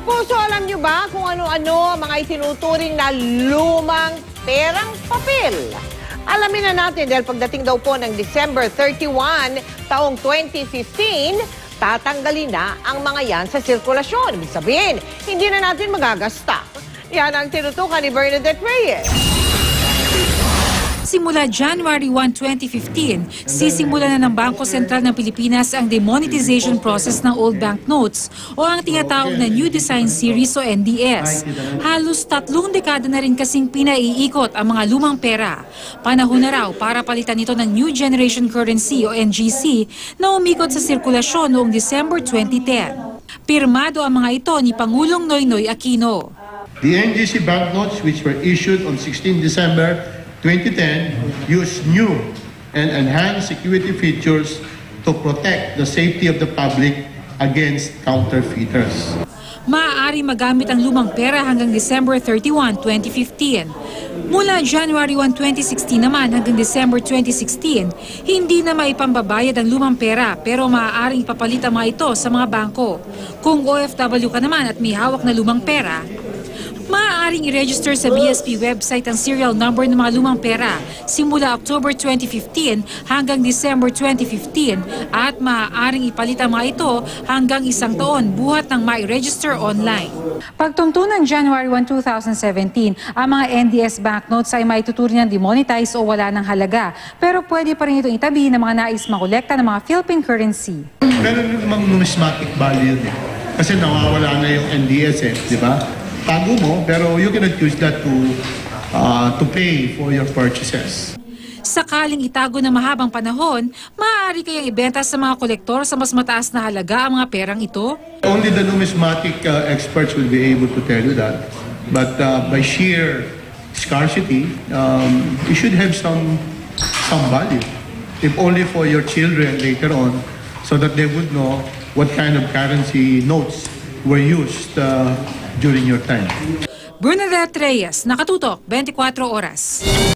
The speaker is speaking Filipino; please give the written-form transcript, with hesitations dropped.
Kapuso, alam nyo ba kung ano-ano mga itinuturing na lumang perang papel? Alamin na natin dahil pagdating daw po ng December 31, taong 2015, tatanggalin na ang mga yan sa sirkulasyon. Ibig sabihin, hindi na natin magagasta. Yan ang tinutukan ni Bernadette Reyes. Simula January 1, 2015, sisimula na ng Bangko Sentral ng Pilipinas ang demonetization process ng old banknotes o ang tinatawag na New Design Series o NDS. Halos 3 dekada na rin kasing pinaiikot ang mga lumang pera. Panahon na raw para palitan ito ng New Generation Currency o NGC na umikot sa sirkulasyon noong December 2010. Pirmado ang mga ito ni Pangulong Noynoy Aquino. The NGC banknotes which were issued on 16 December 2010 use new and enhanced security features to protect the safety of the public against counterfeiters. Maaari magamit ang lumang pera hanggang December 31, 2015. Mula January 1, 2016 naman hanggang December 2016, hindi na maipambabayad ang lumang pera pero maaaring ipapalit ang mga ito sa mga bangko. Kung OFW ka naman at may hawak na lumang pera, maaaring i-register sa BSP website ang serial number ng mga lumang pera simula October 2015 hanggang December 2015 at maaaring ipalit ang mga ito hanggang 1 taon buhat ng ma-register online. Pagtuntunan January 1, 2017, ang mga NDS banknotes ay maituturing ng demonetize o wala ng halaga pero pwede pa rin itong itabi ng mga nais makolekta ng mga Philippine currency. Meron namang numismatic value yun kasi nawawala na yung NDS di ba? Tago mo, pero you cannot use that to pay for your purchases. Sakaling itago na mahabang panahon, maaari kayang ibenta sa mga kolektor sa mas mataas na halaga ang mga perang ito? Only the numismatic experts will be able to tell you that. But by sheer scarcity, you should have some value. If only for your children later on, so that they would know what kind of currency notes were used during your time. Bernadette Reyes, Nakatutok, 24 Oras.